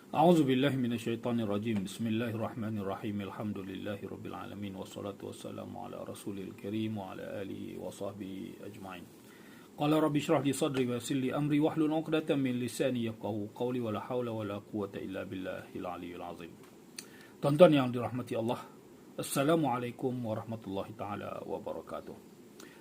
A'udzu billahi minasyaitonir rajim. Bismillahirrahmanirrahim. Alhamdulillahi rabbil alamin wassalatu wassalamu ala rasulil karim wa ala alihi wa sahbihi ajma'in. Qala rabbi shrah li sadri wa yassir li amri wahlul 'uqdatam min lisani yafqahu qawli wa la haula wa la quwwata illa billahil aliyyil azim. Tuan-tuan yang dirahmati Allah, Assalamualaikum warahmatullahi taala wabarakatuh.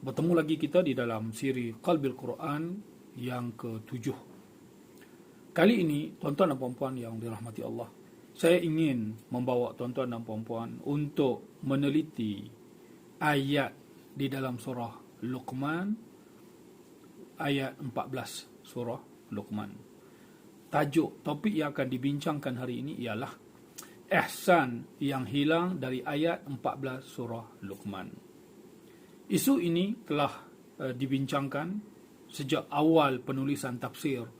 Bertemu lagi kita di dalam siri Qalbil Quran yang ke-7. Kali ini, tuan-tuan dan puan-puan yang dirahmati Allah, saya ingin membawa tuan-tuan dan puan-puan untuk meneliti ayat di dalam surah Luqman, ayat 14 surah Luqman. Tajuk topik yang akan dibincangkan hari ini ialah ihsan yang hilang dari ayat 14 surah Luqman. Isu ini telah dibincangkan sejak awal penulisan tafsir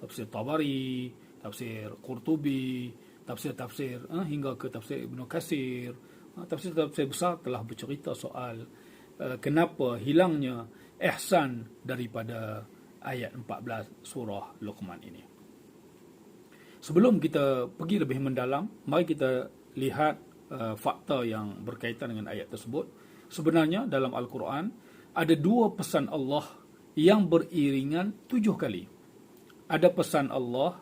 Tabari, tafsir Qurtubi, tafsir-tafsir hingga ke tafsir Ibn Katsir. Tafsir-tafsir besar telah bercerita soal kenapa hilangnya ihsan daripada ayat 14 surah Luqman ini. Sebelum kita pergi lebih mendalam, mari kita lihat fakta yang berkaitan dengan ayat tersebut. Sebenarnya dalam Al-Quran ada dua pesan Allah yang beriringan 7 kali. Ada pesan Allah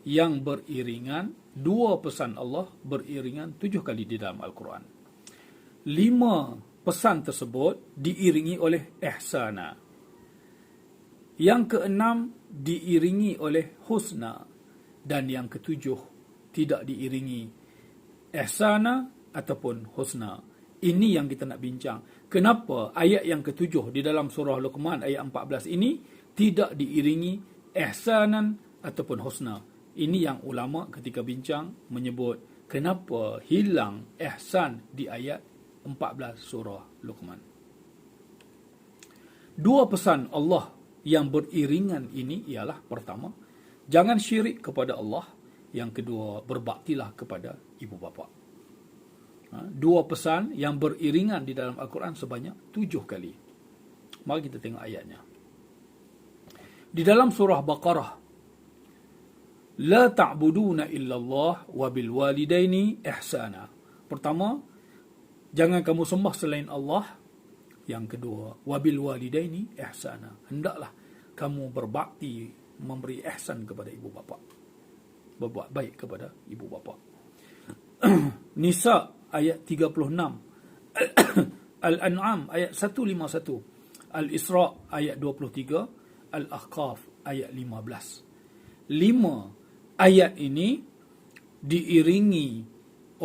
yang beriringan, dua pesan Allah beriringan 7 kali di dalam Al-Quran. 5 pesan tersebut diiringi oleh ihsana. Yang ke-6 diiringi oleh husna. Dan yang ke-7 tidak diiringi ihsana ataupun husna. Ini yang kita nak bincang. Kenapa ayat yang ke-7 di dalam surah Luqman ayat 14 ini tidak diiringi ihsanan ataupun husna. Ini yang ulama ketika bincang menyebut kenapa hilang ihsan di ayat 14 surah Luqman. Dua pesan Allah yang beriringan ini ialah pertama, jangan syirik kepada Allah. Yang kedua, berbaktilah kepada ibu bapa. Dua pesan yang beriringan di dalam Al-Quran sebanyak 7 kali. Mari kita tengok ayatnya. Di dalam surah Baqarah, la ta'buduna illallah wa bil walidaini ihsana. Pertama, jangan kamu sembah selain Allah. Yang kedua, wa bil walidaini ihsana. Hendaklah kamu berbakti, memberi ihsan kepada ibu bapa. Berbuat baik kepada ibu bapa. Nisa ayat 36. Al-An'am ayat 151. Al-Isra ayat 23. Al-Ahqaf ayat 15. 5 ayat ini diiringi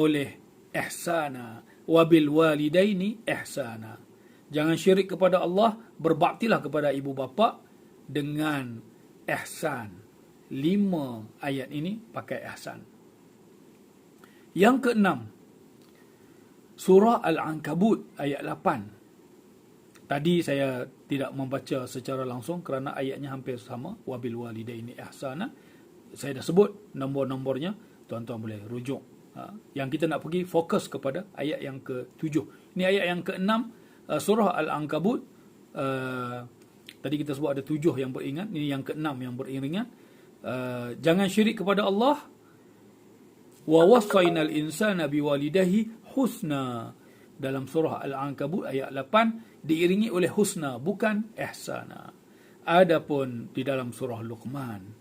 oleh ihsana, wabil walidaini ihsana. Jangan syirik kepada Allah, berbaktilah kepada ibu bapa dengan ihsan. 5 ayat ini pakai ihsan. Yang ke-6, surah Al-Ankabut ayat 8. Tadi saya tidak membaca secara langsung kerana ayatnya hampir sama. Wabil walidaini ihsana. Saya dah sebut nombor-nombornya. Tuan-tuan boleh rujuk. Yang kita nak pergi fokus kepada ayat yang ke-7. Ini ayat yang ke-6 surah Al-Ankabut. Tadi kita sebut ada 7 yang beringat. Ini yang ke-6 yang beriringan. Jangan syirik kepada Allah. Wa wassaynal insana biwalidahi husna. Dalam surah Al-Ankabut ayat 8 diiringi oleh husna, bukan ihsana. Adapun di dalam surah Luqman,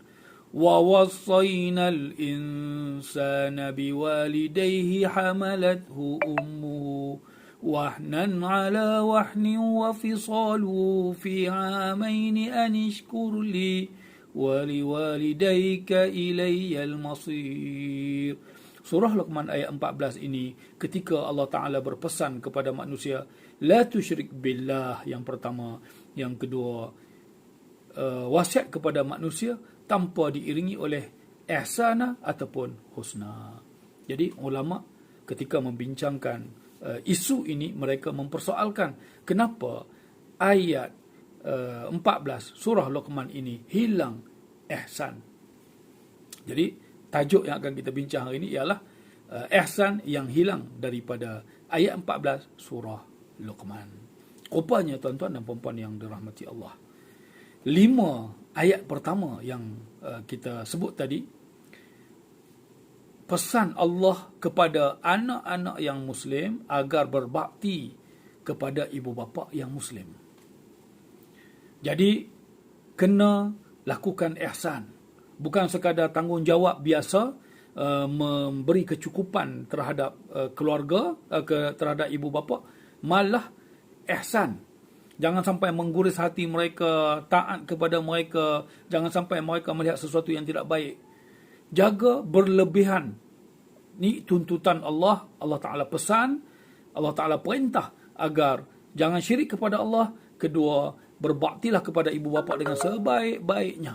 wa wassaynal insana biwalidayhi hamalathu ummuhu wahnan ala wahnin wa fisaluhu fi 'amayn an ishkur li wa liwalidayka ilayyal masir. Surah Luqman ayat 14 ini ketika Allah Ta'ala berpesan kepada manusia, la tusyrik billah yang pertama, yang kedua wasiat kepada manusia tanpa diiringi oleh ihsana ataupun husna. Jadi ulama ketika membincangkan isu ini, mereka mempersoalkan kenapa ayat 14 surah Luqman ini hilang ihsan. Jadi tajuk yang akan kita bincang hari ini ialah ihsan yang hilang daripada ayat 14 surah Luqman. Rupanya tuan-tuan dan puan-puan yang dirahmati Allah, 5 ayat pertama yang kita sebut tadi pesan Allah kepada anak-anak yang Muslim agar berbakti kepada ibu bapa yang Muslim. Jadi, kena lakukan ihsan. Bukan sekadar tanggungjawab biasa, memberi kecukupan terhadap keluarga, terhadap ibu bapa, malah ihsan. Jangan sampai mengguris hati mereka, taat kepada mereka, jangan sampai mereka melihat sesuatu yang tidak baik. Jaga berlebihan. Ni tuntutan Allah. Allah Ta'ala pesan, Allah Ta'ala perintah agar jangan syirik kepada Allah. Kedua, berbaktilah kepada ibu bapa dengan sebaik-baiknya.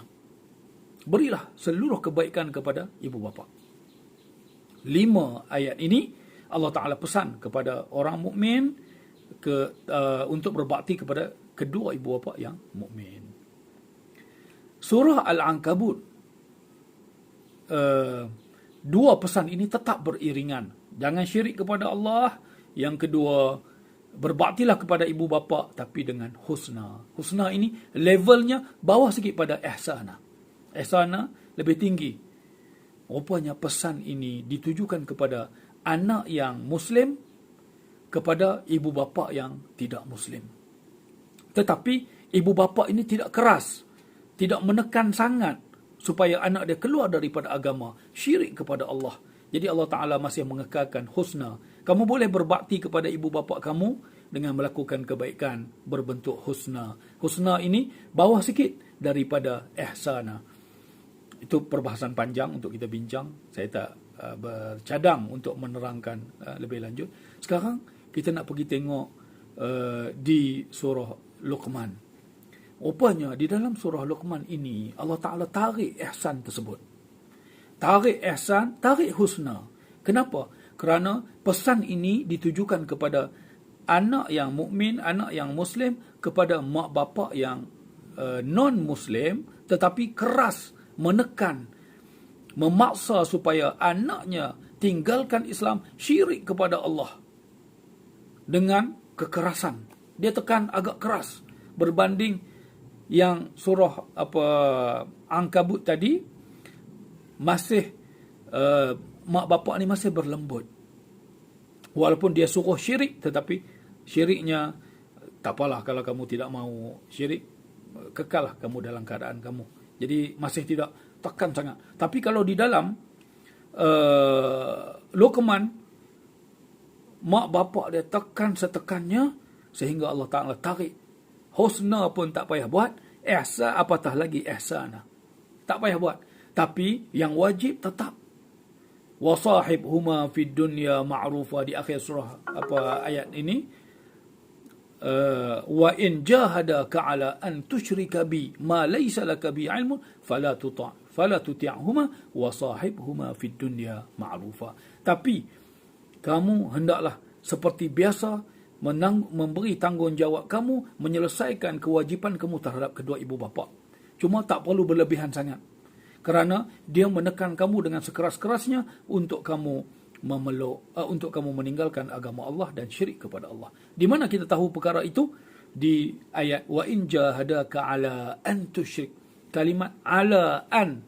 Berilah seluruh kebaikan kepada ibu bapa. 5 ayat ini Allah Ta'ala pesan kepada orang mukmin untuk berbakti kepada kedua ibu bapa yang mukmin. Surah Al-Ankabut, dua pesan ini tetap beriringan. Jangan syirik kepada Allah. Yang kedua, berbaktilah kepada ibu bapa tapi dengan husna. Husna ini levelnya bawah sikit pada ihsana. Ihsana lebih tinggi. Rupanya pesan ini ditujukan kepada anak yang Muslim kepada ibu bapa yang tidak Muslim. Tetapi ibu bapa ini tidak keras, tidak menekan sangat supaya anak dia keluar daripada agama, syirik kepada Allah. Jadi Allah Ta'ala masih mengekalkan husna. Kamu boleh berbakti kepada ibu bapa kamu dengan melakukan kebaikan berbentuk husna. Husna ini bawah sikit daripada ihsana. Itu perbahasan panjang untuk kita bincang. Saya tak bercadang untuk menerangkan lebih lanjut. Sekarang kita nak pergi tengok di surah Luqman. Rupanya di dalam surah Luqman ini Allah Ta'ala tarik ihsan tersebut. Tarik ihsan, tarik husna. Kenapa? Kerana pesan ini ditujukan kepada anak yang mukmin, anak yang Muslim, kepada mak bapa yang non-Muslim, tetapi keras, menekan, memaksa supaya anaknya tinggalkan Islam, syirik kepada Allah dengan kekerasan. Dia tekan agak keras berbanding yang surah Ankabut tadi. Masih mak bapak ni masih berlembut. Walaupun dia suruh syirik, tetapi syiriknya tak apalah, kalau kamu tidak mau syirik, kekallah kamu dalam keadaan kamu. Jadi masih tidak tekan sangat. Tapi kalau di dalam Luqman, mak bapak dia tekan setekannya sehingga Allah Ta'ala tarik. Husna pun tak payah buat, ihsan apatah lagi ihsana. Tak payah buat. Tapi yang wajib tetap. Wasahibhuma fid dunya ma'rufa, di akhir surah ayat ini. Wa in jahadaka ala an tusyrika bi ma laysa laka bi ilmun fala tuti'huma wa sahibhuma fid dunya ma'rufa. Tapi kamu hendaklah seperti biasa memberi tanggungjawab kamu, menyelesaikan kewajipan kamu terhadap kedua ibu bapa. Cuma tak perlu berlebihan sangat. Kerana dia menekan kamu dengan sekeras-kerasnya untuk kamu untuk kamu meninggalkan agama Allah dan syirik kepada Allah. Di mana kita tahu perkara itu? Di ayat wa in jahadaka ala an tusyrik. Kalimat ala an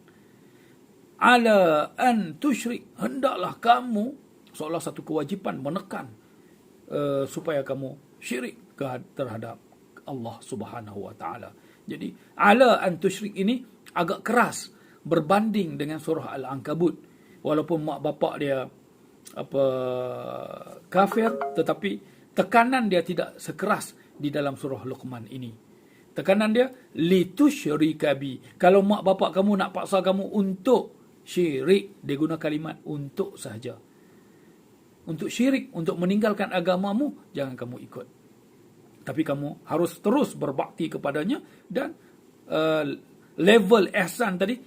tusyrik, hendaklah kamu, seolah satu kewajipan menekan supaya kamu syirik terhadap Allah Subhanahu wa taala. Jadi ala an tusyrik ini agak keras berbanding dengan surah Al-Ankabut. Walaupun mak bapak dia kafir, tetapi tekanan dia tidak sekeras di dalam surah Luqman ini. Tekanan dia litusyrika bi. Kalau mak bapak kamu nak paksa kamu untuk syirik, dia guna kalimat untuk sahaja. Untuk syirik, untuk meninggalkan agamamu, jangan kamu ikut. Tapi kamu harus terus berbakti kepadanya, dan level ihsan tadi,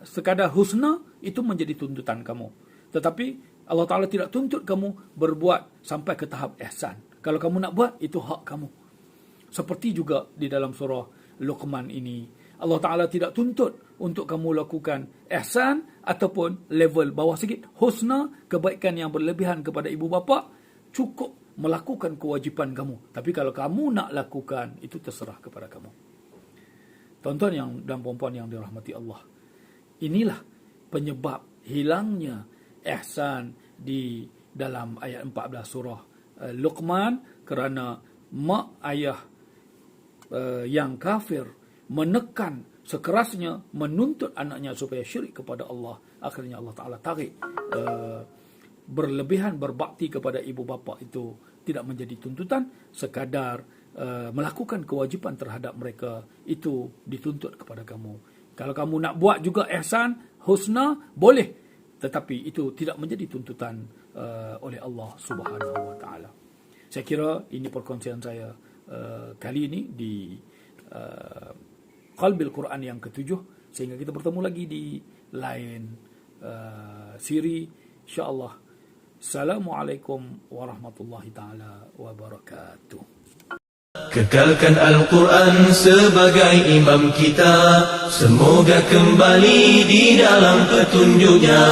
sekadar husna, itu menjadi tuntutan kamu. Tetapi Allah Ta'ala tidak tuntut kamu berbuat sampai ke tahap ihsan. Kalau kamu nak buat, itu hak kamu. Seperti juga di dalam surah Luqman ini, Allah Ta'ala tidak tuntut untuk kamu lakukan ihsan ataupun level bawah sikit, husna, kebaikan yang berlebihan kepada ibu bapa. Cukup melakukan kewajipan kamu. Tapi kalau kamu nak lakukan, itu terserah kepada kamu. Tuan-tuan dan puan-puan yang dirahmati Allah, inilah penyebab hilangnya ihsan di dalam ayat 14 surah Luqman, kerana mak ayah yang kafir menekan sekerasnya menuntut anaknya supaya syirik kepada Allah. Akhirnya Allah Ta'ala tarik berlebihan berbakti kepada ibu bapa itu tidak menjadi tuntutan, sekadar melakukan kewajipan terhadap mereka itu dituntut kepada kamu. Kalau kamu nak buat juga ihsan, husna, boleh, tetapi itu tidak menjadi tuntutan oleh Allah Subhanahu wa Ta'ala. Saya kira ini perkongsian saya kali ini di Qalbil Quran yang ke-7, sehingga kita bertemu lagi di lain siri insya-Allah. Assalamualaikum warahmatullahi taala wabarakatuh. Kekalkan Al-Quran sebagai imam kita, semoga kembali di dalam petunjuknya.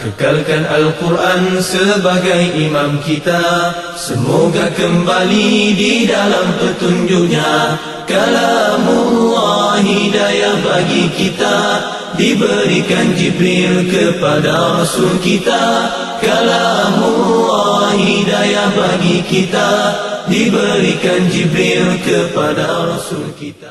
Kekalkan Al-Quran sebagai imam kita, semoga kembali di dalam petunjuknya. Kalamullah hidayah bagi kita, diberikan Jibril kepada Rasul kita. Kalamullah hidayah bagi kita, diberikan Jibril kepada Rasul kita.